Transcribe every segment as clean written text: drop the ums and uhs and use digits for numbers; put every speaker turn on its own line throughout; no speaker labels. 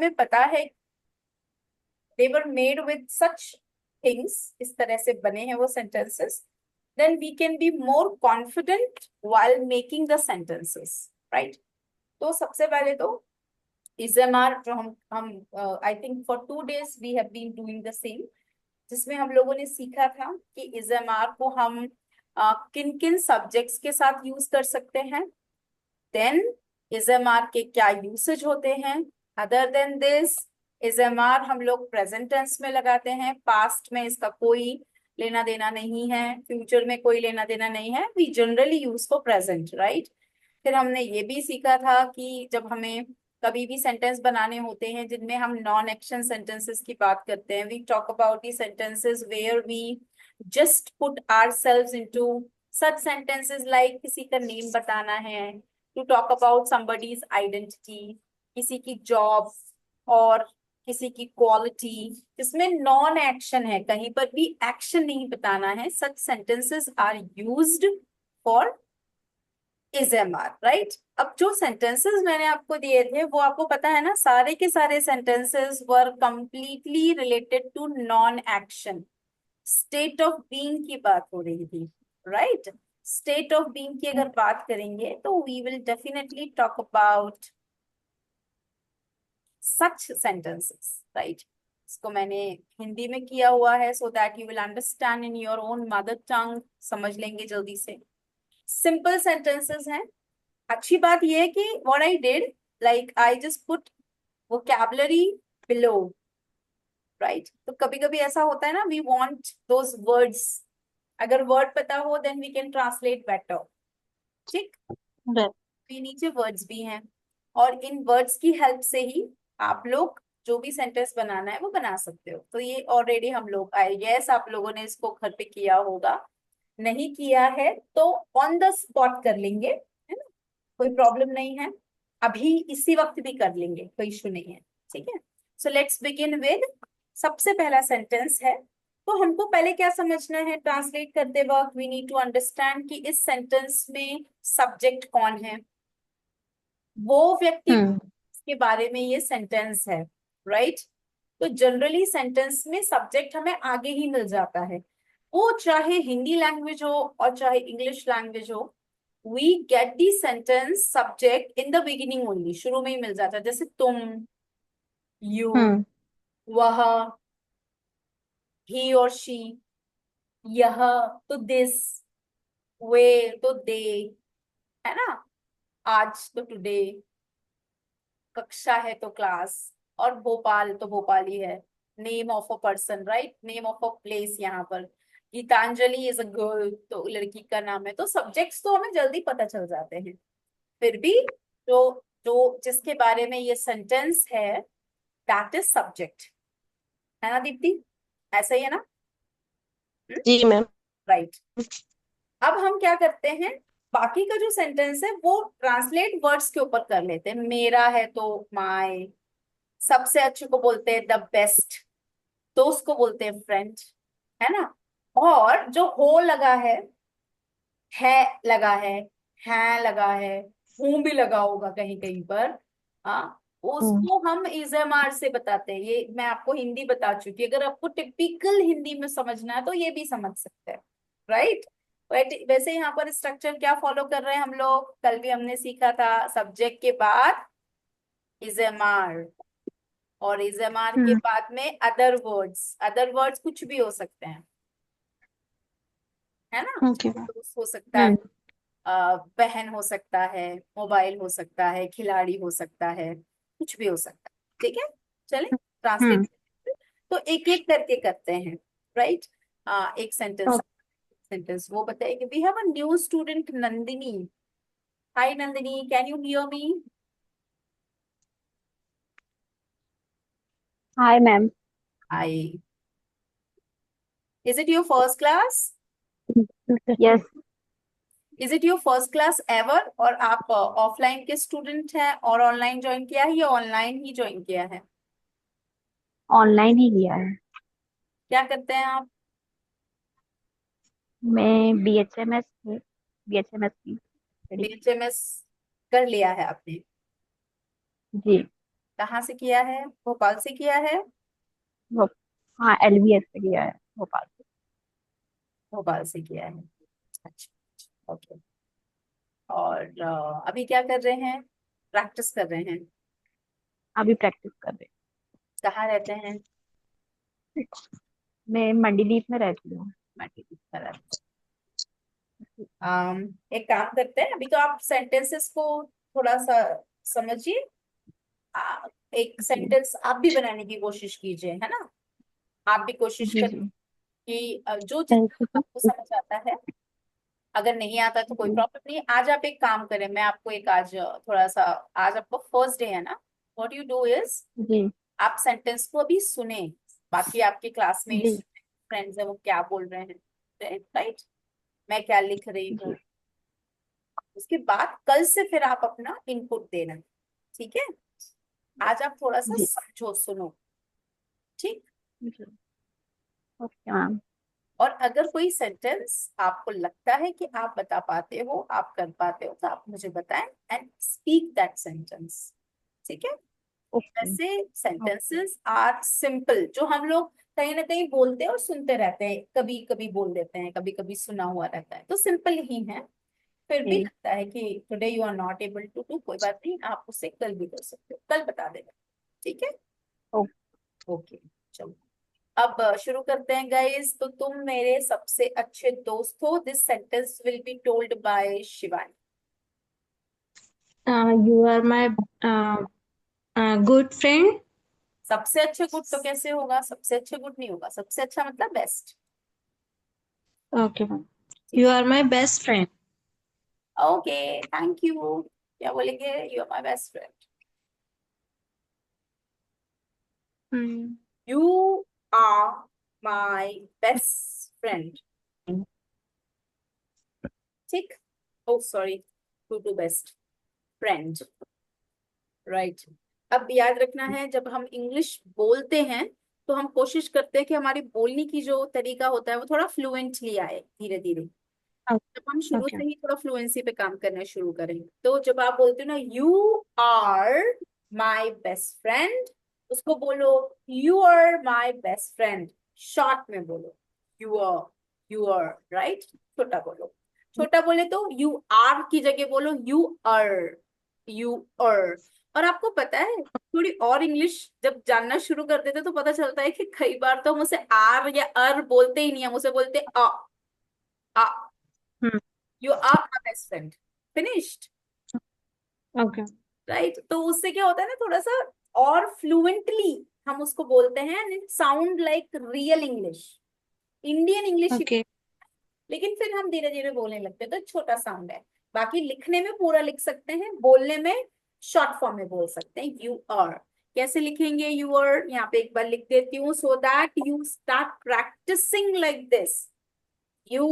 हमें पता है they were made with such things, इस तरह से बने हैं वो sentences, then we can be more confident while making the sentences, right? तो सबसे पहले तो इजेमआर जो हम I think for 2 days we have been doing the same, जिसमें हम लोगों ने सीखा था कि इजेमआर को हम किन किन सब्जेक्ट्स के साथ यूज कर सकते हैं, देन इजेमआर के क्या यूसेज होते हैं। अदर देन दिस, इजेमआर हम लोग प्रेजेंट टेंस में लगाते हैं, पास्ट में इसका कोई लेना देना नहीं है, फ्यूचर में कोई लेना देना नहीं है, we generally use for present, right. फिर हमने ये भी सीखा था कि जब हमें कभी भी सेंटेंस बनाने होते हैं जिनमें हम नॉन एक्शन सेंटेंसेस की बात करते हैं, we talk about the sentences where we just put ourselves into such sentences like किसी का नेम बताना है, to talk about somebody's identity, किसी की जॉब और किसी की क्वालिटी, जिसमें नॉन एक्शन है, कहीं पर भी एक्शन नहीं बताना है, such sentences are used for is am are, right. अब जो सेंटेंसेस मैंने आपको दिए थे वो आपको पता है ना, सारे के सारे sentences were completely related to non action, state of being की बात हो रही थी, राइट। स्टेट ऑफ बीइंग की अगर बात करेंगे तो we will definitely talk about such sentences, right. इसको मैंने हिंदी में किया हुआ है so that you will understand in your own mother tongue, समझ लेंगे जल्दी से। सिंपल सेंटेंसेस हैं। अच्छी बात यह है कि what I did, like I just put vocabulary below, right. तो कभी कभी ऐसा होता है ना, वी वांट दोज वर्ड्स, अगर वर्ड पता हो then we can translate better, ठीक।
right.
ये नीचे वर्ड्स भी हैं और इन वर्ड्स की हेल्प से ही आप लोग जो भी सेंटेंस बनाना है वो बना सकते हो। तो ये ऑलरेडी हम लोग, आई गेस आप लोगों ने इसको घर पे किया होगा, नहीं किया है तो ऑन द स्पॉट कर लेंगे, है ना, कोई प्रॉब्लम नहीं है, अभी इसी वक्त भी कर लेंगे, कोई इशू नहीं है, ठीक है। सो लेट्स बिगिन विद, सबसे पहला सेंटेंस है, तो हमको पहले क्या समझना है, ट्रांसलेट करते वक्त वी नीड टू अंडरस्टैंड कि इस सेंटेंस में सब्जेक्ट कौन है, वो व्यक्ति
हम्म
के बारे में ये सेंटेंस है, राइट। तो जनरली सेंटेंस में सब्जेक्ट हमें आगे ही मिल जाता है, वो चाहे हिंदी लैंग्वेज हो और चाहे इंग्लिश लैंग्वेज हो, we get the sentence subject in the beginning only, शुरू में ही मिल जाता है, जैसे तुम, यू,
हम्म
वह, ही और शी, यह तो दिस, वे तो दे, है ना, आज तो टुडे, कक्षा है तो क्लास, और भोपाल तो भोपाल ही है, name of a person, right, name of a place, यहाँ पर गीतांजलि इज अ गर्ल, तो लड़की का नाम है। तो सब्जेक्ट्स तो हमें जल्दी पता चल जाते हैं, फिर भी जो जो जिसके बारे में ये सेंटेंस है दैट इज सब्जेक्ट, है ना दीप्ति, ऐसा ही है ना,
जी मैम।
राइट। अब हम क्या करते हैं, बाकी का जो सेंटेंस है वो ट्रांसलेट वर्ड्स के ऊपर कर लेते हैं, मेरा है तो माय, सबसे अच्छे को बोलते हैं द बेस्ट, दोस्त को बोलते हैं फ्रेंड, है ना। और जो हो लगा है लगा है लगा है, हूं भी लगा होगा कहीं कहीं पर, हाँ,
हम्म
उसको हम इजएमआर से बताते हैं। ये मैं आपको हिंदी बता चुकी, अगर आपको टिपिकल हिंदी में समझना है तो ये भी समझ सकते हैं, राइट। वैसे यहाँ पर स्ट्रक्चर क्या फॉलो कर रहे हैं हम लोग, कल भी हमने सीखा था, सब्जेक्ट के बाद इजएमआर, और इजएमआर के
हम्म
बाद में अदर वर्ड्स, अदर वर्ड्स कुछ भी हो सकते हैं, है ना।
Okay ma'am.
दोस्त हो सकता है,
हम्म
बहन हो सकता है, मोबाइल हो सकता है, खिलाड़ी हो सकता है, कुछ भी हो सकता है, ठीक है। चले ट्रांसलेट,
हम्म
तो एक एक करके करते हैं, राइट। एक सेंटेंस,
ओके।
सेंटेंस वो बताइए, we have a new student Nandini, hi Nandini, can you hear me?
Hi ma'am.
Hi, is it your first class?
Yes.
Is it your first class ever, और आप ऑफलाइन के स्टूडेंट हैं और online join किया है या ऑनलाइन ही ज्वाइन किया है?
ऑनलाइन ही लिया है।
क्या करते हैं आप?
मैं BHMS की स्टडी।
बीएचएमएस कर लिया है आपने?
जी।
कहाँ से किया है? भोपाल से किया है?
वो हाँ LBS से किया है, भोपाल से।
भोपाल से किया है। अच्छा, ओके। और अभी क्या कर रहे हैं? प्रैक्टिस कर रहे हैं?
अभी प्रैक्टिस कर रहे
कहाँ रहते हैं?
हैं। मैं मंडीदीप में रहती हूँ।
मंडीदीप में रहते हैं। एक काम करते हैं, अभी तो आप सेंटेंसेस को थोड़ा सा समझिए। एक
जी
सेंटेंस आप भी बनाने की कोशिश कीजिए, है ना? आप भी कोशिश
जी
करिए
जी।
कि जो जितना आपको समझ आता है, अगर नहीं आता तो कोई
जी
प्रॉब्लम नहीं। आज आप एक काम करें, मैं आपको एक आज थोड़ा सा, आज आपको फर्स्ट डे है ना, व्हाट यू डू इज,
जी
आप सेंटेंस को अभी सुने, बाकी आपके क्लासमेट्स
जी
फ्रेंड्स है वो क्या बोल रहे हैं, राइट, मैं क्या लिख रही हूँ।
जी
उसके बाद कल से फिर आप अपना इनपुट देना, ठीक है? आज आप थोड़ा सा
जी
समझो, सुनो, ठीक?
जी। Okay ma'am.
और अगर कोई सेंटेंस आपको लगता है कि आप बता पाते हो, आप कर पाते हो, तो आप मुझे बताएं एंड स्पीक दैट सेंटेंस, ठीक है?
ओके
वैसे
ओके।
सेंटेंसेस आर सिंपल, जो हम लोग कहीं ना कहीं बोलते हैं और सुनते रहते हैं, कभी कभी बोल देते हैं, कभी कभी सुना हुआ रहता है, तो सिंपल ही है। फिर भी
जी
लगता है कि today you are not able to do, कोई बात नहीं, आप उससे कल भी कर सकते हो, कल बता देना, ठीक है?
ओके।
ओके, चलो। अब शुरू करते हैं गाइस। तो तुम मेरे सबसे अच्छे दोस्त हो, this sentence will be told by Shivani.
You are my good friend.
सबसे अच्छे गुड तो कैसे होगा? सबसे अच्छे गुड नहीं होगा, सबसे अच्छा मतलब बेस्ट,
Okay, ma'am.
ठीक
You
है?
are my best friend.
Okay, thank you. क्या बोलेंगे? You are my best friend.
Hmm.
You are my best friend, ठीक? Oh sorry, two best friend, right. अब याद रखना है, जब हम इंग्लिश बोलते हैं तो हम कोशिश करते हैं कि हमारी बोलने की जो तरीका होता है वो थोड़ा फ्लुएंटली आए, धीरे धीरे।
Oh,
जब हम शुरू
okay.
से ही थोड़ा फ्लुएंसी पे काम करना शुरू करें, तो जब आप बोलते हो ना you are my best friend, उसको बोलो you are my best friend, short में बोलो, यू आर, राइट? छोटा बोलो, छोटा बोले तो यू आर की जगह बोलो यू आर, यू आर। और आपको पता है, थोड़ी और इंग्लिश जब जानना शुरू कर देते तो पता चलता है कि कई बार तो हम उसे आर या अर बोलते ही नहीं, हम उसे बोलते आ।
Hmm.
You are my best friend, finished,
Okay.
Right? तो उससे क्या होता है ना, थोड़ा सा और फ्लुएंटली हम उसको बोलते हैं and it sound like real English, Indian English he.
Okay.
लेकिन फिर हम धीरे धीरे बोलने लगते हैं तो छोटा साउंड है। बाकी लिखने में पूरा लिख सकते हैं, बोलने में शॉर्ट फॉर्म में बोल सकते हैं यू आर। कैसे लिखेंगे यू आर? यहाँ पे एक बार लिख देती हूँ so that you start practising like this, you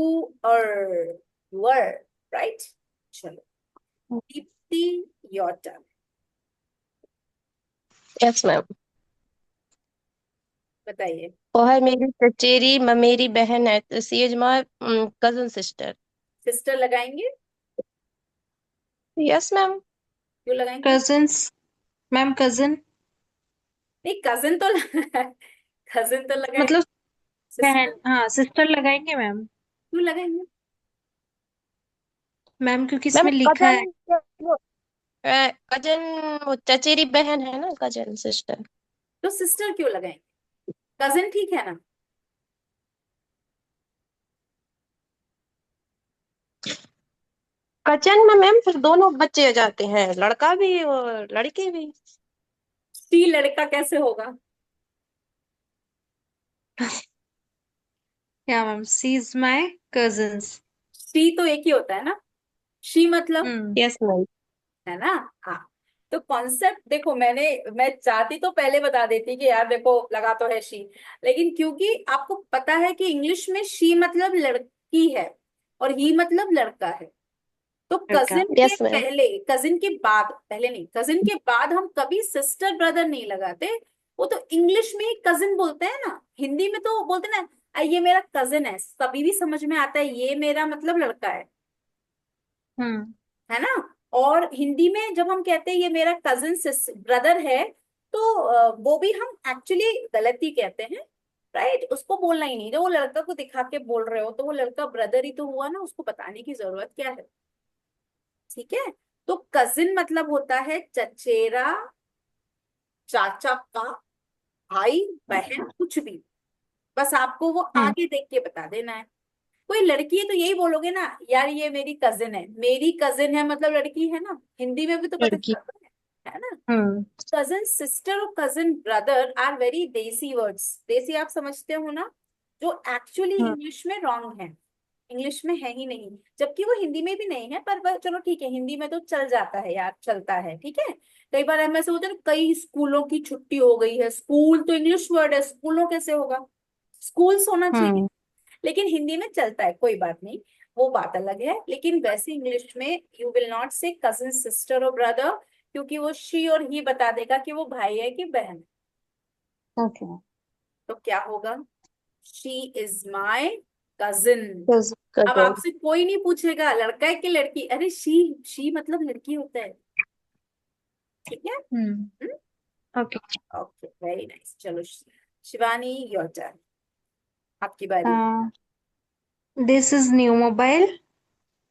are, you are, right? चलो, Dipti, your turn.
Yes ma'am.
बताइए।
वो है मेरी चचेरी ममेरी बहन है, तो she is my cousin sister.
Sister लगाएंगे?
Yes ma'am.
क्यों लगाएंगे?
Cousins. Ma'am, cousin.
नहीं, कजिन तो कजिन तो लगाएंगे,
मतलब
सिस्टर
बहन, हाँ सिस्टर लगाएंगे मैम।
क्यों लगाएंगे?
मैम क्योंकि
मैम
इसमें लिखा
कजन,
है।
कजन वो चचेरी बहन है ना, कजन सिस्टर।
तो सिस्टर क्यों लगाएंगे? कजिन ठीक है ना?
कजन में मैम फिर दोनों बच्चे आ जाते हैं, लड़का भी और लड़की भी।
सी लड़का कैसे होगा?
क्या ma'am, she is my cousins.
She तो एक ही होता है ना, शी मतलब,
यस मैम।
है ना? हाँ। तो कॉन्सेप्ट देखो, मैं चाहती तो पहले बता देती कि यार देखो लगा तो है शी, लेकिन क्योंकि आपको पता है कि इंग्लिश में शी मतलब लड़की है और ही मतलब लड़का है, तो
लड़का।
कजिन के
यस मैम।
पहले, कजिन के बाद, पहले नहीं, कजिन के बाद हम कभी सिस्टर ब्रदर नहीं लगाते। वो तो इंग्लिश में ही कजिन बोलते हैं ना, हिंदी में तो बोलते हैं ना, ये मेरा कजिन है, तभी भी समझ में आता है ये मेरा मतलब लड़का
हम्म।
है ना? और हिंदी में जब हम कहते हैं ये मेरा कजिन ब्रदर है, तो वो भी हम एक्चुअली गलत ही कहते हैं, राइट? उसको बोलना ही नहीं। जब वो लड़का को दिखा के बोल रहे हो तो वो लड़का ब्रदर ही तो हुआ ना, उसको बताने की जरूरत क्या है? ठीक है। तो कजिन मतलब होता है चचेरा, चाचा का भाई, बहन, कुछ भी। बस आपको वो आगे देख के बता देना है। कोई लड़की है तो यही बोलोगे ना, यार ये मेरी कजिन है, मेरी कजिन है मतलब लड़की है ना, हिंदी में भी तो पता
लड़की।
चलता है ना?
हम्म।
कजिन सिस्टर और कजिन ब्रदर आर वेरी देसी वर्ड्स। देसी आप समझते हो ना, जो एक्चुअली
हम्म।
इंग्लिश में रॉन्ग है, इंग्लिश में है ही नहीं। जबकि वो हिंदी में भी नहीं है, पर चलो ठीक है, हिंदी में तो चल जाता है यार, चलता है, ठीक है। कई बार हम ऐसे होता है ना, कई स्कूलों की छुट्टी हो गई है, स्कूल तो इंग्लिश वर्ड है, स्कूलों कैसे होगा? स्कूल्स होना चाहिए।
हम्म।
लेकिन हिंदी में चलता है, कोई बात नहीं, वो बात अलग है। लेकिन वैसे इंग्लिश में यू विल नॉट से कजिन सिस्टर और ब्रदर, क्योंकि वो शी और ही बता देगा कि वो भाई है कि बहन है।
ओके।
तो क्या होगा? She is my cousin. अब
कजन।
आपसे कोई नहीं पूछेगा लड़का है कि लड़की, अरे शी मतलब लड़की होता है, ठीक है।
हम्म। ओके।
Okay, very nice. चलो शिवानी, योर टर्न, आपकी बारी।
This is new mobile.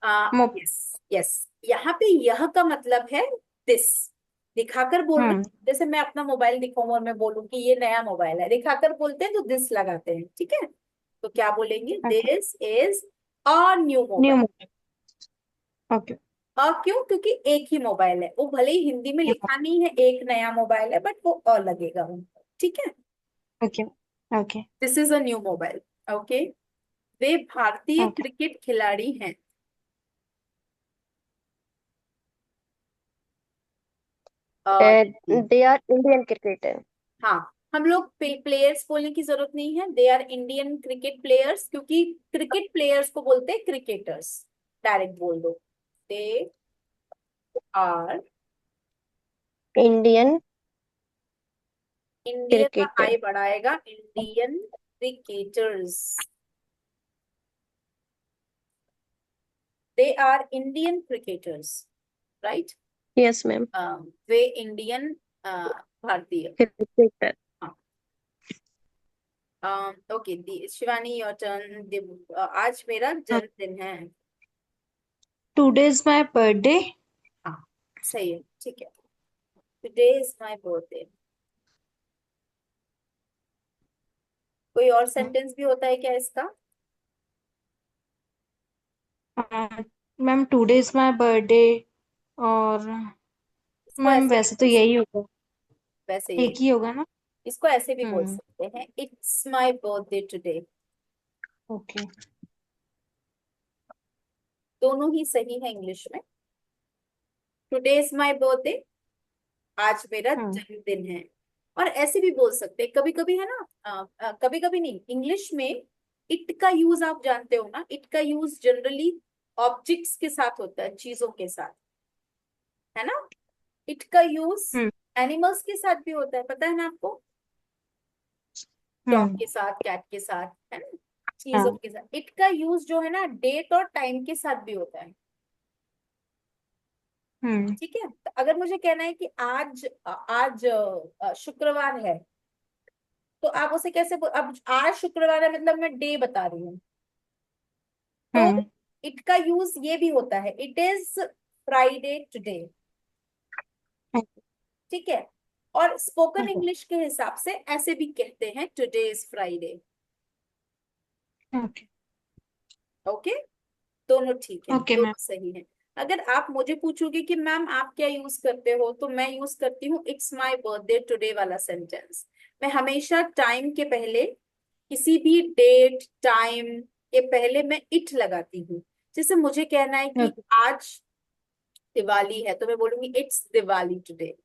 Yes yes, यहाँ पे यह का मतलब है दिस, दिखाकर बोल रहे
हम्म।
हैं। जैसे मैं अपना मोबाइल दिखाऊं और मैं बोलूं कि ये नया मोबाइल है, दिखाकर बोलते हैं तो दिस लगाते हैं, ठीक है। तो क्या बोलेंगे?
Okay.
This is a new
new
mobile.
Mobile. Okay.
क्यों? क्योंकि एक ही मोबाइल है, वो भले ही हिंदी में लिखा नहीं है एक नया मोबाइल है, बट वो लगेगा उनको, ठीक है।
Okay. Okay.
This is a new mobile. Okay. वे भारतीय
ओके।
क्रिकेट खिलाड़ी हैं। Uh,
they are Indian cricketer.
हाँ, हम लोग प्लेयर्स बोलने की जरूरत नहीं है, they are Indian cricket players, क्योंकि क्रिकेट प्लेयर्स को बोलते हैं क्रिकेटर्स। डायरेक्ट बोल दो, दे आर,
इंडियन
इंडियन का
क्रिकेटर।
आई बढ़ाएगा, Indian cricketers. They are Indian cricketers, right.
Yes ma'am.
वे इंडियन भारतीय।
Cricketer.
Okay, Shivani your turn. आज मेरा जन्मदिन है।
Today is my birthday.
हाँ, सही है, ठीक है। Today is my birthday. कोई और सेंटेंस भी होता है क्या इसका?
Ma'am today is my birthday. और
इसको
मैम
ऐसे भी
वैसे तो
बोल
यही
सकते,
होगा।
वैसे
एक
यही,
ही होगा ना।
इसको ऐसे भी बोल
हम्म।
सकते हैं, it's my birthday today.
Okay.
दोनों ही सही है इंग्लिश में। टुडे इज माय बर्थडे, आज मेरा
हम्म।
जन्मदिन है। और ऐसे भी बोल सकते हैं, कभी कभी है ना, कभी कभी नहीं, इंग्लिश में इट का यूज आप जानते हो ना, इट का यूज जनरली ऑब्जेक्ट्स के साथ होता है, चीजों के साथ, है ना। इट का यूज
हम्म।
एनिमल्स के साथ भी होता है, पता है ना आपको, डॉग
हम्म।
के साथ, कैट के साथ, है ना, चीजों
हाँ।
के साथ। इट का यूज जो है ना, डेट और टाइम के साथ भी होता है,
हम्म।
ठीक है। तो अगर मुझे कहना है कि आज शुक्रवार है, तो आप उसे कैसे अब आज शुक्रवार है मतलब मैं डे बता रही हूँ, तो
हम्म।
इट का यूज ये भी होता है, इट इज फ्राइडे टुडे, ठीक है। और स्पोकन
ओके।
इंग्लिश के हिसाब से ऐसे भी कहते हैं, today is Friday.
Okay.
Okay, दोनों ठीक है,
ओके मैम।
दोनों सही है। अगर आप मुझे पूछोगे कि मैम आप क्या यूज करते हो, तो मैं यूज करती हूँ इट्स माय बर्थडे टुडे वाला सेंटेंस। मैं हमेशा टाइम के पहले, किसी भी डेट टाइम के पहले मैं इट लगाती हूँ। जैसे मुझे कहना है कि
ओके।
आज दिवाली है, तो मैं बोलूंगी it's Diwali today.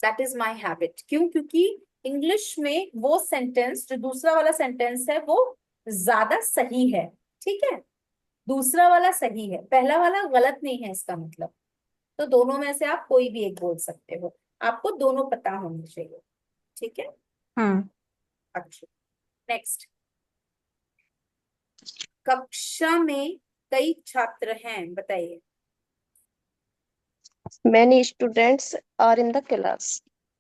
That is my habit. क्यों? क्योंकि इंग्लिश में वो सेंटेंस, जो दूसरा वाला सेंटेंस है, वो ज्यादा सही है, ठीक है। दूसरा वाला सही है, पहला वाला गलत नहीं है, इसका मतलब। तो दोनों में से आप कोई भी एक बोल सकते हो, आपको दोनों पता होने चाहिए, ठीक है।
हम्म।
अच्छा, नेक्स्ट। कक्षा में कई छात्र हैं, बताइए।
Many students are in the class.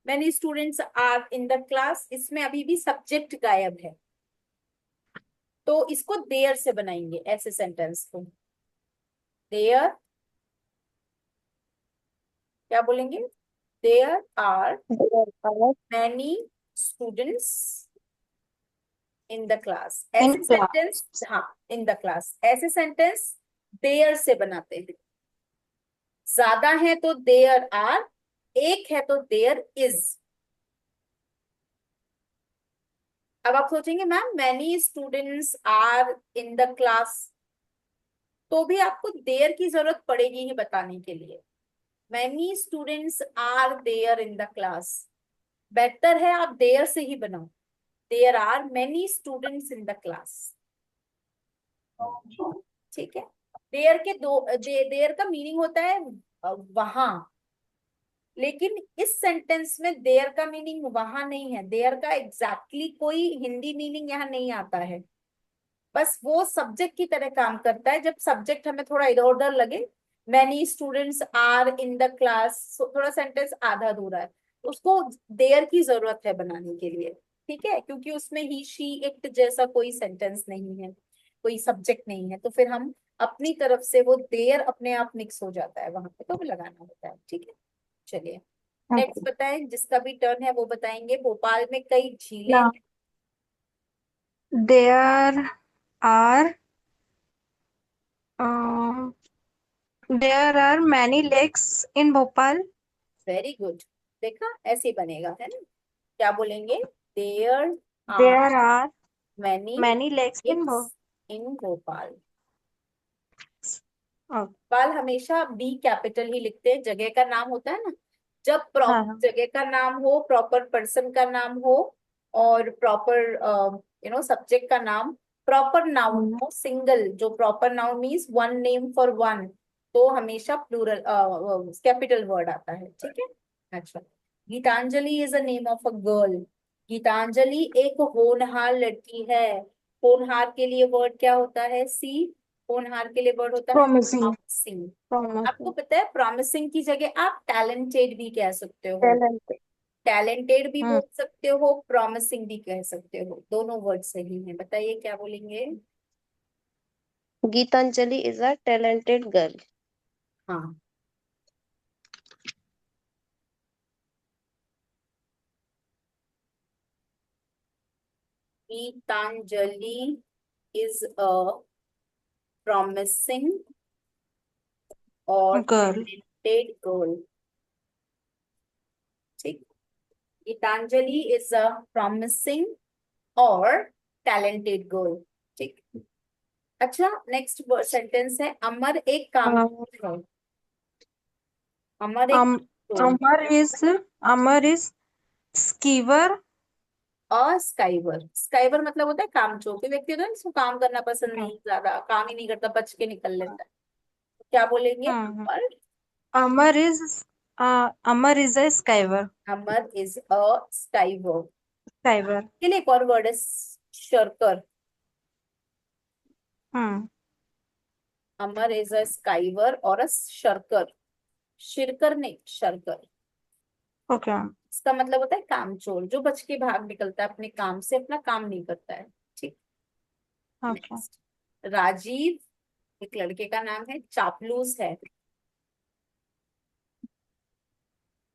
Many students are in the class, इसमें अभी भी सब्जेक्ट गायब है, तो इसको देयर से बनाएंगे ऐसे सेंटेंस को। देयर, क्या बोलेंगे? There are many students in the class, ऐसे
In class.
सेंटेंस, हाँ, in the class, ऐसे सेंटेंस देयर से बनाते हैं। ज्यादा है तो देयर आर, एक है तो देयर इज। अब आप सोचेंगे ma'am many students are in the class, तो भी आपको देयर की जरूरत पड़ेगी ही बताने के लिए। Many students are there in the class, better है आप देयर से ही बनाओ। There are many students in the class, ठीक है। देयर के दो देयर का मीनिंग होता है वहां, लेकिन इस सेंटेंस में देयर का मीनिंग वहां नहीं है। देयर का एग्जैक्टली कोई हिंदी मीनिंग यहाँ नहीं आता है, बस वो सब्जेक्ट की तरह काम करता है। जब सब्जेक्ट हमें थोड़ा इधर उधर लगे, many students are in the class, थोड़ा सेंटेंस आधा अधूरा है, उसको देयर की जरूरत है बनाने के लिए, ठीक है, क्योंकि उसमें ही शी इट जैसा कोई सेंटेंस नहीं है, कोई सब्जेक्ट नहीं है, तो फिर हम अपनी तरफ से वो देयर अपने आप मिक्स हो जाता है वहां पे, तो वो लगाना होता है, ठीक है। चलिए नेक्स्ट
Okay.
बताएं, जिसका भी टर्न है वो बताएंगे। भोपाल में कई झीलें
Now,
हैं।
there are uh, there are many lakes in Bhopal.
Very good, देखा ऐसे ही बनेगा, है ना? क्या बोलेंगे? There are
There are
many
many lakes in
lakes
Bhopal.
In Bhopal.
Oh,
Bhopal हमेशा बी कैपिटल ही लिखते हैं, जगह का नाम होता है ना, जब
हाँ
प्रॉपर
हाँ
जगह का नाम हो, प्रॉपर पर्सन का नाम हो, और प्रॉपर सब्जेक्ट का नाम, प्रॉपर नाउन
हम्म,
हो, सिंगल, जो proper noun means one name for one, तो हमेशा प्लूरल कैपिटल वर्ड आता है, ठीक है। अच्छा, Geetanjali is a name of a girl. Geetanjali एक होनहार लड़की है। होनहार के लिए वर्ड क्या होता है? सी। होनहार के लिए वर्ड होता है
promising,
प्रॉमिसिंग। आपको
promising,
पता है प्रॉमिसिंग की जगह आप टैलेंटेड भी कह सकते हो।
talented.
टैलेंटेड भी
हम्म
बोल सकते हो, प्रॉमिसिंग भी कह सकते हो, दोनों वर्ड सही है। बताइए क्या बोलेंगे?
Geetanjali is a talented girl.
हाँ, गीतांजलि इज अ प्रॉमिसिंग और
girl.
टैलेंटेड गर्ल, ठीक। गीतांजलि इज अ प्रॉमिसिंग और टैलेंटेड गर्ल, ठीक। अच्छा, नेक्स्ट सेंटेंस है, अमर एक काम
Uh,
है। अमर एक
um,
तो
Amar is Amar is skiver.
अस्काइवर। स्काइवर मतलब होता है कामचोर, कोई व्यक्ति होता है ना जिसको काम करना पसंद
हाँ
नहीं, ज्यादा काम ही नहीं करता, बच के निकल लेता है। तो क्या बोलेंगे?
हाँ Amar is a skiver.
Amar is a skiver.
Skiver.
के लिए एक और वर्ड है, शर्कर।
हम्म
अमर इज अ स्काइवर और अ शर्कर, शिरकर नहीं, शर्कर।
ओके मैम
इसका मतलब होता है कामचोर, जो बच के भाग निकलता है अपने काम से, अपना काम नहीं करता है, ठीक।
ओके
नेक्स्ट, राजीव एक लड़के का नाम है, चापलूस है।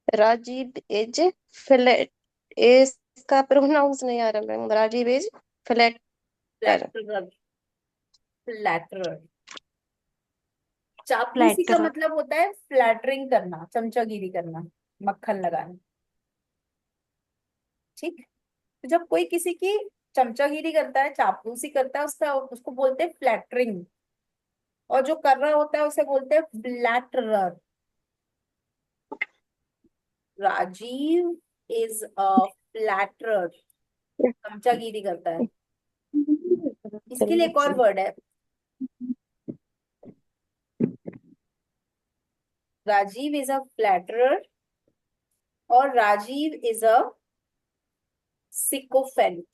राजीव इज फ्लैट, इसका प्रोनाउंस नहीं आ रहा ma'am. Rajeev is flatter.
Flatterer. Flatterer. चापलूसी का
फ्लैटर
मतलब होता है फ्लैटरिंग करना, चमचागिरी करना, मक्खन लगाना, ठीक। तो जब कोई किसी की चमचागिरी करता है, चापलूसी करता है, उसका उसको बोलते हैं फ्लैटरिंग, और जो कर रहा होता है उसे बोलते हैं flatterer. Rajiv is a flatterer, चमचागिरी करता है। इसके लिए एक और वर्ड है, राजीव इज अ फ्लैटरर और राजीव इज अ सिकोफेंट।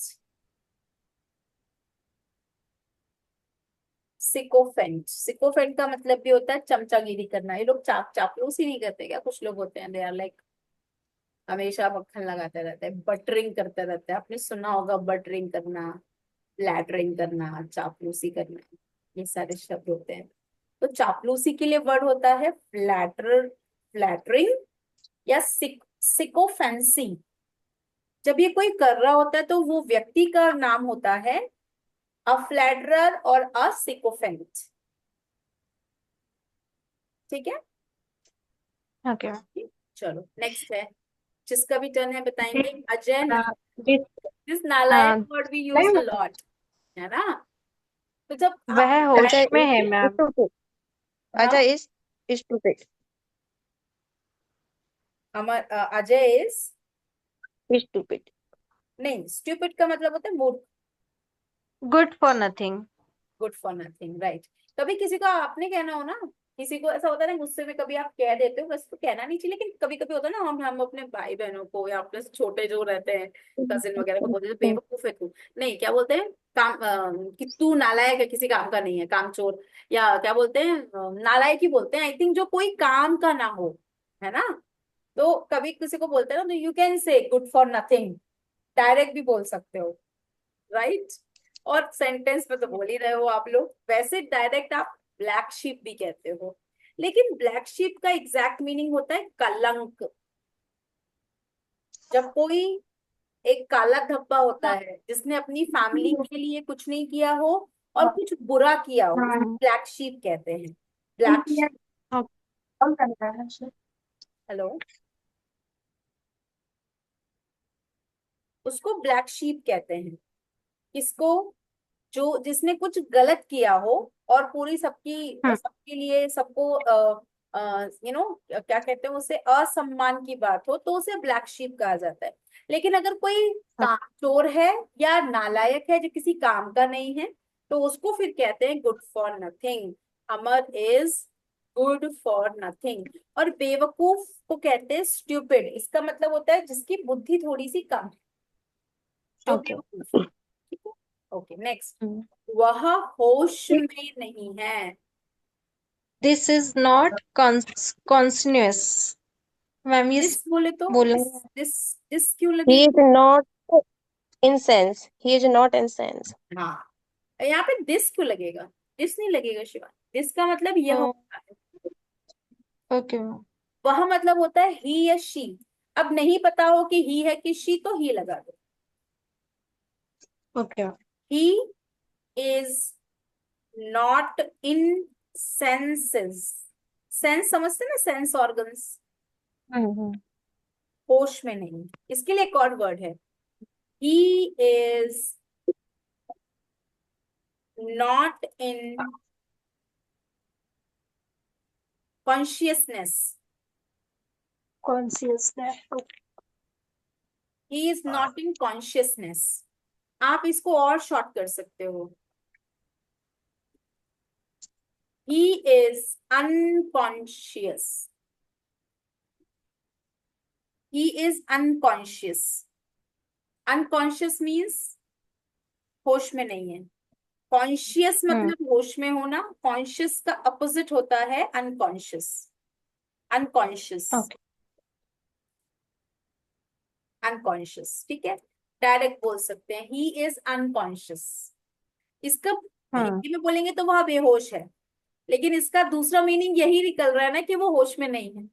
सिकोफेंट, सिकोफेंट का मतलब भी होता है चमचागिरी करना। ये लोग चापलूसी नहीं करते क्या? कुछ लोग होते हैं, दे आर लाइक हमेशा मक्खन लगाता रहता है, बटरिंग करता रहता है। आपने सुना होगा बटरिंग करना, फ्लैटरिंग करना, चापलूसी करना, ये सारे शब्द होते हैं। तो चापलूसी के लिए वर्ड होता है फ्लैटरिंग या सिकोफेंसी। जब ये कोई कर रहा होता है तो वो व्यक्ति का नाम होता है अ फ्लैटरर और अ सिकोफेंट। ठीक है,
Okay.
चलो नेक्स्ट है, जिसका भी टर्न है बताएंगे। अजय,
This,
दिस नालायक
uh,
word we use a lot, है ना। तो जब आप
वह होश
अजय
में है
is
मैम।
stupid.
हाँ,
Ajay is stupid.
Ajay is,
Stupid.
नहीं, स्टूपिड का मतलब होता है मूर्ख,
Good for nothing.
Good for nothing, right. कभी किसी को आपने कहना हो ना, किसी को ऐसा होता है ना गुस्से में, कभी आप कह देते हो, वैसे तो कहना नहीं चाहिए, लेकिन कभी कभी होता है ना, हम अपने भाई बहनों को या अपने से छोटे जो रहते हैं कजिन वगैरह को बोलते हैं बेवकूफ है तू, नहीं क्या बोलते हैं, काम कि तू नालायक है, किसी काम का नहीं है, कामचोर, या क्या बोलते हैं, नालायक ही बोलते हैं आई थिंक, जो कोई काम का ना हो, है ना। तो कभी किसी को बोलते हैं ना, तो you can say good for nothing, direct भी बोल सकते हो, राइट। और सेंटेंस में तो बोल ही रहे हो आप लोग, वैसे डायरेक्ट आप ब्लैक शीप भी कहते हो, लेकिन ब्लैक शीप का एग्जैक्ट मीनिंग होता है कलंक। जब कोई एक काला धब्बा होता है जिसने अपनी फैमिली के लिए कुछ नहीं किया हो और कुछ बुरा किया हो, ब्लैक शीप कहते हैं। ब्लैक, हेलो, उसको ब्लैक शीप कहते हैं। किसको, जो जिसने कुछ गलत किया हो और पूरी सबकी सबके लिए सबको क्या कहते हैं उसे, असम्मान की बात हो, तो उसे ब्लैक शीप कहा जाता है। लेकिन अगर कोई चोर है या नालायक है जो किसी काम का नहीं है, तो उसको फिर कहते हैं good for nothing. Amar is good for nothing. और बेवकूफ को कहते हैं स्टूपिड। इसका मतलब होता है जिसकी बुद्धि थोड़ी सी कम है, जो
Okay.
बेवकूफ है। ठीक है, ओके नेक्स्ट। वह होश में नहीं है।
This is not conscious. Ma'am ये
दिस बोले तो
बोलना
दिस क्यों
He is
लगेगा।
not in sense. He is not in sense.
हाँ, यहाँ पे दिस क्यों लगेगा, दिस नहीं लगेगा शिवा। दिस का मतलब यह होता है,
ओके मैम।
वह मतलब होता है ही या शी। अब नहीं पता हो कि ही है कि शी, तो ही लगा दो।
Okay
he is not in senses. Sense समझते ना, सेंस ऑर्गन्स। होश में नहीं, इसके लिए एक और वर्ड है, he is not in consciousness।
Consciousness.
he is not in consciousness। आप इसको और शॉर्ट कर सकते हो, he is unconscious। he is unconscious। unconscious means होश में नहीं है। कॉन्शियस मतलब होश में होना, कॉन्शियस का अपोजिट होता है अनकॉन्शियस। अनकॉन्शियस,
ओके
अनकॉन्शियस, ठीक है, डायरेक्ट बोल सकते हैं ही इज अनकॉन्शियस। इसका हिंदी में बोलेंगे तो वह बेहोश है, लेकिन इसका दूसरा मीनिंग यही निकल रहा है ना कि वो होश में नहीं है,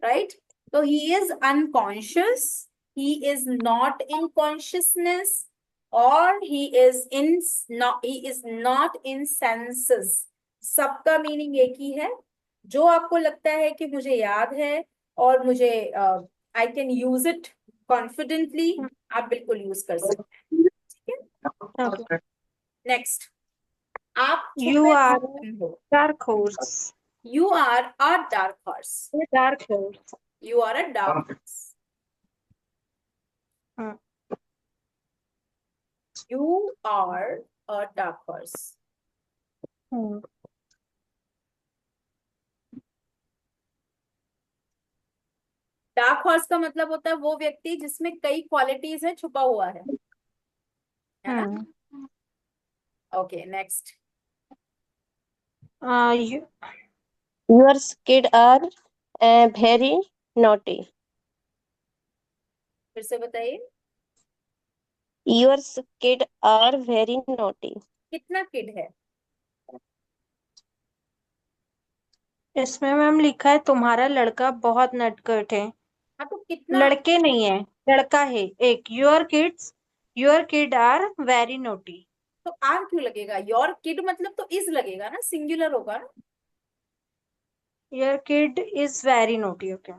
राइट। तो he is unconscious, he is not in consciousness, और he is not in senses. सबका मीनिंग एक ही है। जो आपको लगता है कि मुझे याद है और मुझे I can use it confidently, आप बिल्कुल यूज कर सकते हैं। ठीक है,
ओके।
नेक्स्ट। आप
यू
छुपे
आर
धन हो।
Dark horse.
You are a dark horse.
Dark horse.
You are a dark horse. You are a dark horse। Dark horse का मतलब होता है वो व्यक्ति जिसमें कई क्वालिटीज है, छुपा हुआ है ना। Okay next.
Your kids are very naughty.
फिर से बताइए,
your kid are very naughty.
कितना किड है?
इसमें मैम लिखा है तुम्हारा लड़का बहुत नटखट है।
हाँ तो कितना?
लड़के नहीं है, लड़का है एक। Your kid are very naughty.
तो आर क्यों लगेगा? योर किड मतलब तो इज लगेगा ना, सिंगुलर होगा ना।
Your kid is very naughty. Okay.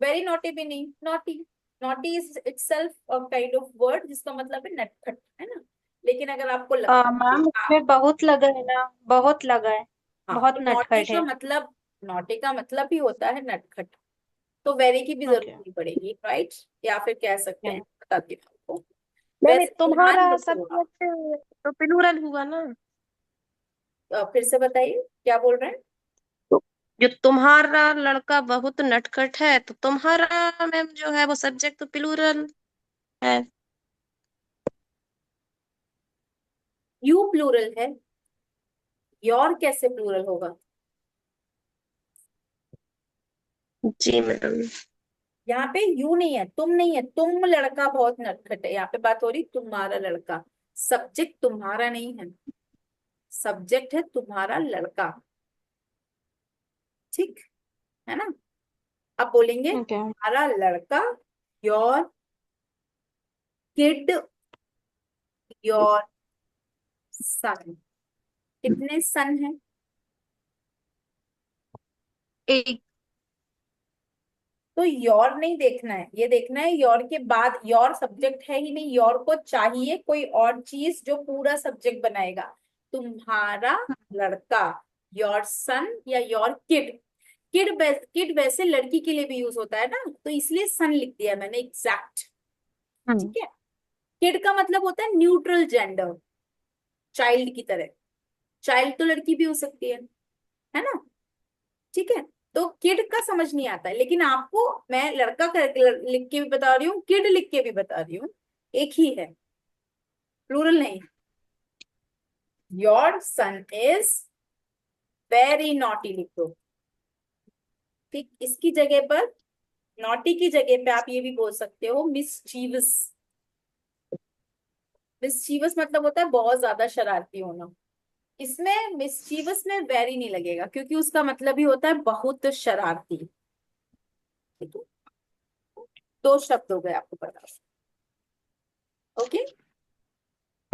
Very naughty भी नहीं, naughty. Naughty is itself a kind of word जिसका मतलब है नटखट, है ना। लेकिन अगर आपको लगता है कि
मैम इसमें बहुत लगा है ना, बहुत लगा है।
हाँ,
बहुत
तो नॉटी
नटखट
का
है।
मतलब, नॉटी का मतलब ही होता है नटखट। तो वेरी की भी जरूरत
ओके।
नहीं पड़ेगी, राइट। या फिर कह सकते हैं, बताती हूँ आपको।
मैम
वैसे ध्यान
तुम्हारा
रखिएगा।
सब्जेक्ट तो प्लूरल हुआ ना।
फिर से बताइए क्या बोल रहे हैं।
तो जो तुम्हारा लड़का बहुत नटखट है, तो तुम्हारा मैम जो है वो सब्जेक्ट तो प्लूरल है।
यू प्लूरल है, योर कैसे प्लूरल होगा?
जी मैम।
यहाँ पे यू नहीं है, तुम नहीं है, तुम लड़का बहुत नटखट है। यहाँ पे बात हो रही तुम्हारा लड़का। सब्जेक्ट तुम्हारा नहीं है, सब्जेक्ट है तुम्हारा लड़का। ठीक है ना। अब बोलेंगे
ओके।
तुम्हारा लड़का, योर किड, योर सन। कितने सन है?
एक।
तो योर नहीं देखना है, ये देखना है योर के बाद। योर सब्जेक्ट है ही नहीं, योर को चाहिए कोई और चीज जो पूरा सब्जेक्ट बनाएगा। तुम्हारा लड़का, योर सन या योर किड। किड वैसे लड़की के लिए भी यूज होता है ना, तो इसलिए सन लिख दिया मैंने एग्जैक्ट।
हम्म।
ठीक है। किड का मतलब होता है न्यूट्रल जेंडर, चाइल्ड की तरह। चाइल्ड तो लड़की भी हो सकती है ना। ठीक है। तो किड का समझ नहीं आता है, लेकिन आपको मैं लड़का लिख के भी बता रही हूँ, किड लिख के भी बता रही हूँ, एक ही है, प्लूरल नहीं। Your son is very naughty लिख दो। ठीक, इसकी जगह पर, नॉटी की जगह पे आप ये भी बोल सकते हो मिसचीवस। मिसचीवस मतलब होता है बहुत ज्यादा शरारती होना। इसमें मिसचीवस में वेरी नहीं लगेगा, क्योंकि उसका मतलब ही होता है बहुत शरारती। ठीक है। दो शब्द हो गए आपको पता। ओके।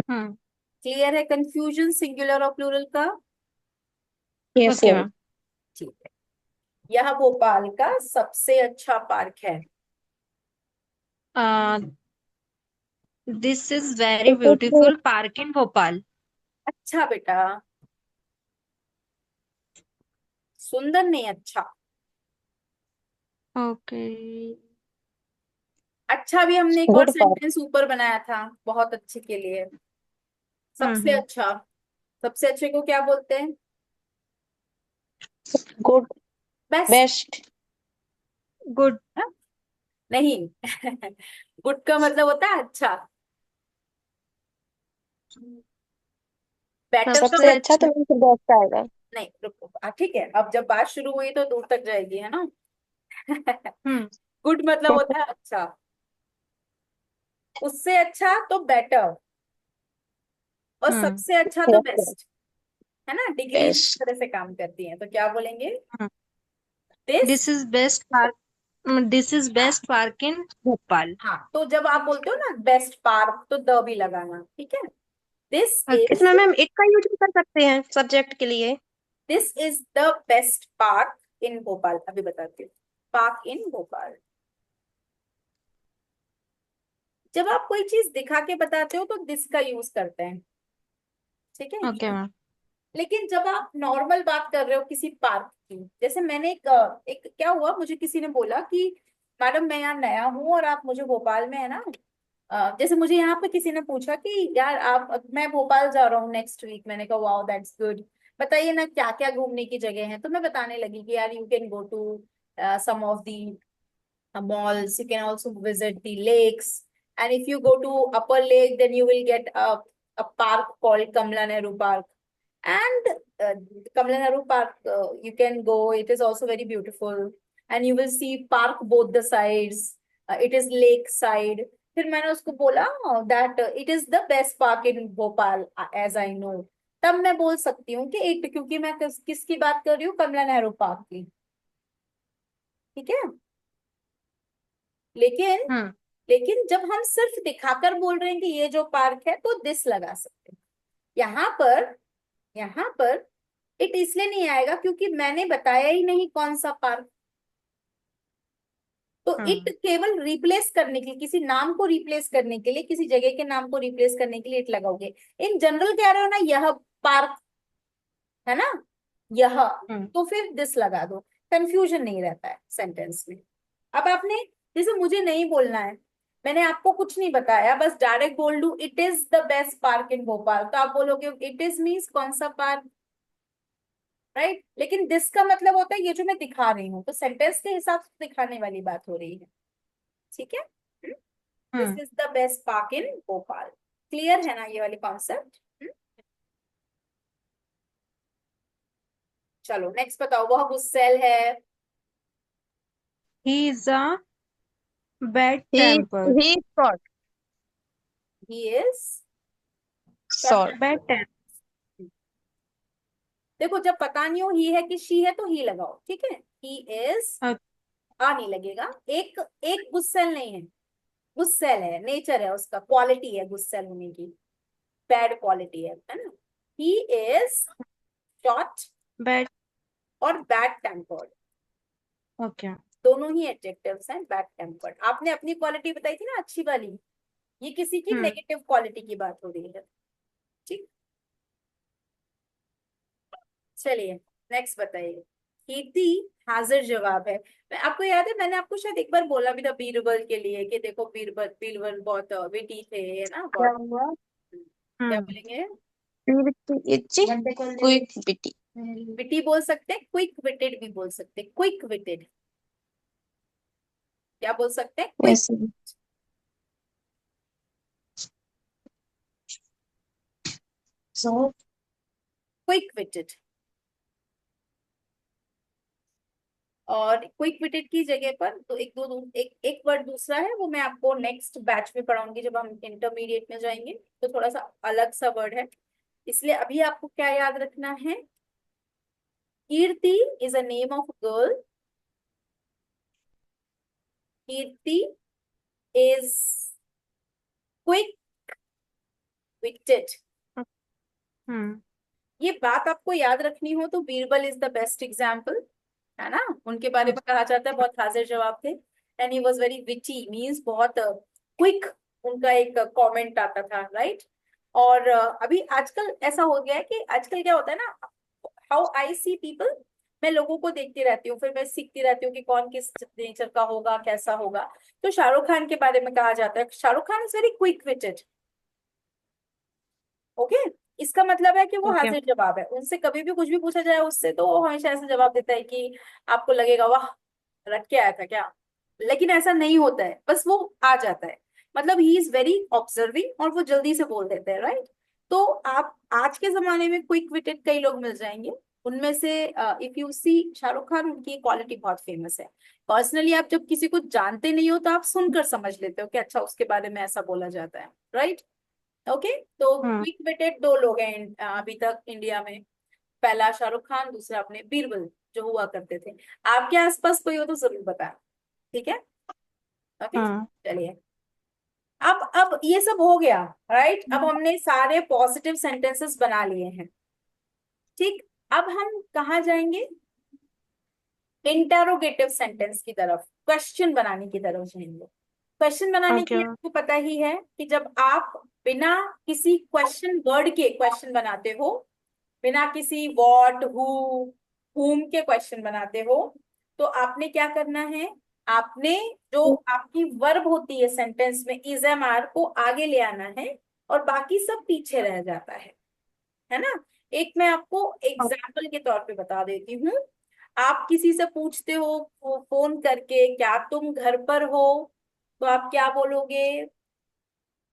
हम्म।
क्लियर है कंफ्यूजन सिंगुलर और प्लूरल का?
Yes
okay
ma'am.
मैम।
ठीक है। यह भोपाल का सबसे अच्छा पार्क है।
This is very beautiful park in Bhopal.
अच्छा बेटा, सुंदर नहीं, अच्छा।
ओके।
अच्छा भी हमने एक और
गुड पार्क।
सेंटेंस ऊपर बनाया था बहुत अच्छे के लिए। सबसे
हम्म।
अच्छा, सबसे अच्छे को क्या बोलते हैं?
गुड।
बेस्ट।
बेस्ट।
गुड।
नहीं गुड का मतलब होता है अच्छा। बेटर का
सबसे
सबसे
अच्छा तो
अच्छा।
मैम फिर बेस्ट आएगा।
नहीं, रुको, ठीक है, अब जब बात शुरू हुई तो दूर तक जाएगी, है ना।
हम्म।
गुड मतलब होता है अच्छा, उससे अच्छा तो बेटर, और
हम्म।
सबसे अच्छा तो
यस मैम।
बेस्ट। है ना, डिग्रीज इस
बेस्ट।
तरह से काम करती हैं, तो क्या बोलेंगे?
Hmm.
This.
This is best park. This is best park in Bhopal.
हाँ, तो जब आप बोलते हो ना बेस्ट पार्क, तो द भी लगाना, ठीक है। This
okay.
इज,
इसमें मैम एक का यूज भी कर सकते हैं सब्जेक्ट के लिए।
This is the best park in Bhopal. अभी बताती हूँ, पार्क इन भोपाल। जब आप कोई चीज दिखा के बताते हो तो दिस का यूज करते हैं, ठीक है।
Okay ma'am.
लेकिन जब आप नॉर्मल बात कर रहे हो किसी पार्क की, जैसे मैंने एक क्या हुआ, मुझे किसी ने बोला कि मैडम मैं यहाँ नया हूँ और आप मुझे भोपाल में, है ना, जैसे मुझे यहाँ पे किसी ने पूछा कि यार आप, मैं भोपाल जा रहा हूँ नेक्स्ट वीक। मैंने कहा वाओ दैट्स गुड, बताइए ना क्या क्या घूमने की जगह है। तो मैं बताने लगी कि यार you can go to some of the malls, you can also visit the lakes, and if you go to Upper Lake, then you will get a park called Kamla Nehru Park. And Kamla Nehru Park, you can go, it is also very beautiful, and you will see park both the sides. It is lake side. फिर मैंने उसको बोला that it is the best park in Bhopal as I know. तब मैं बोल सकती हूँ कि इट, क्योंकि मैं किसकी बात कर रही हूँ, कमला नेहरू पार्क की। ठीक है। लेकिन
हम्म
लेकिन जब हम सिर्फ दिखाकर बोल रहे हैं कि ये जो पार्क है, तो दिस लगा सकते हैं। यहाँ पर इट इसलिए नहीं आएगा क्योंकि मैंने बताया ही नहीं कौन सा पार्क। तो इट केवल रिप्लेस करने के लिए, किसी नाम को रिप्लेस करने के लिए, किसी जगह के नाम को रिप्लेस करने के लिए इट लगाओगे। इन जनरल कह रहे हो ना, यह पार्क है ना, यह, तो फिर दिस लगा दो, कंफ्यूजन नहीं रहता है सेंटेंस में। अब आपने, जैसे मुझे नहीं बोलना है, मैंने आपको कुछ नहीं बताया, बस डायरेक्ट बोल दूं it is the best park in Bhopal, तो आप बोलोगे इट इज मीन्स कौन सा पार्क, राइट। लेकिन दिस का मतलब होता है ये जो मैं दिखा रही हूँ, तो सेंटेंस के हिसाब से दिखाने वाली बात हो रही है। ठीक है। This is the best park in Bhopal. Clear है ना ये वाली कॉन्सेप्ट? चलो नेक्स्ट बताओ। वह गुस्सैल है।
he is a bad
he
temper.
he short
he is
short
Bad temper.
देखो, जब पता नहीं हो ही है कि शी है तो ही लगाओ। ठीक है। ही इज, आ नहीं लगेगा। एक एक गुस्सैल नहीं है, गुस्सैल है, नेचर है उसका, क्वालिटी है गुस्सैल होने की, बैड क्वालिटी है ना। He is short
Bad.
और बैड टेम्पर्ड,
Okay.
दोनों ही एडजेक्टिव्स हैं। बैड टेम्पर्ड, आपने अपनी क्वालिटी बताई थी ना अच्छी वाली, ये किसी की नेगेटिव क्वालिटी की बात हो रही है। ठीक। चलिए नेक्स्ट बताइए। कीर्ति हाजिर जवाब है। आपको याद है मैंने आपको शायद एक बार बोला भी था बीरबल के लिए कि देखो बीरबल बीरबल बहुत विटी थे, है ना,
क्या
बहुत।
हुआ
क्या बोलेंगे?
क्विक बिटी
विटी बोल सकते हैं, क्विक विटेड भी बोल सकते हैं। क्विक विटेड क्या बोल सकते हैं? क्विक,
ऐसे सो
क्विक विटेड। और क्विक विटेड की जगह पर तो एक वर्ड दूसरा है, वो मैं आपको नेक्स्ट बैच में पढ़ाऊंगी जब हम इंटरमीडिएट में जाएंगे, तो थोड़ा सा अलग सा वर्ड है। इसलिए अभी आपको क्या याद रखना है? Kirti is a name of girl. Kirti is quick witted. ये बात आपको याद रखनी हो तो Birbal is the best example, है ना। उनके बारे में कहा जाता है बहुत हाजिर जवाब थे। And he was very witty, means बहुत क्विक, उनका एक कमेंट आता था, राइट। और अभी आजकल ऐसा हो गया है कि आजकल क्या होता है ना, हाउ आई सी पीपल, मैं लोगों को देखती रहती हूँ, फिर मैं सीखती रहती हूँ कि कौन किस नेचर का होगा, कैसा होगा। तो शाहरुख खान के बारे में कहा जाता है Shahrukh Khan is very quick witted. Okay. इसका मतलब है कि वो
Okay.
हाजिर जवाब है, उनसे कभी भी कुछ भी पूछा जाए उससे तो वो हमेशा ऐसा जवाब देता है कि आपको लगेगा वाह, रट के आया था क्या। लेकिन ऐसा नहीं होता है, बस वो आ जाता है। मतलब ही इज वेरी ऑब्जर्विंग और वो जल्दी से बोल देते हैं, राइट। तो आप आज के जमाने में क्विक विटेड कई लोग मिल जाएंगे। उनमें से if you see Shahrukh Khan, उनकी क्वालिटी बहुत फेमस है। पर्सनली आप जब किसी को जानते नहीं हो तो आप सुनकर समझ लेते हो कि अच्छा उसके बारे में ऐसा बोला जाता है, राइट। ओके। तो क्विक विटेड दो लोग हैं अभी तक इंडिया में। पहला शाहरुख खान, दूसरा अपने बीरबल जो हुआ करते थे। आपके आसपास कोई हो तो जरूर बताएं। ठीक है। ओके। चलिए, अब ये सब हो गया, राइट। अब हमने सारे पॉजिटिव सेंटेंसेस बना लिए हैं। ठीक। अब हम कहाँ जाएंगे? इंटेरोगेटिव सेंटेंस की तरफ, क्वेश्चन बनाने की तरफ जाएंगे। क्वेश्चन बनाने के लिए आपको पता ही है कि जब आप बिना किसी क्वेश्चन वर्ड के क्वेश्चन बनाते हो, बिना किसी व्हाट हु whom के क्वेश्चन बनाते हो, तो आपने क्या करना है? आपने जो आपकी वर्ब होती है सेंटेंस में, इज एम आर को आगे ले आना है और बाकी सब पीछे रह जाता है ना। एक मैं आपको एग्जाम्पल के तौर पे बता देती हूँ। आप किसी से पूछते हो फोन करके क्या तुम घर पर हो, तो आप क्या बोलोगे?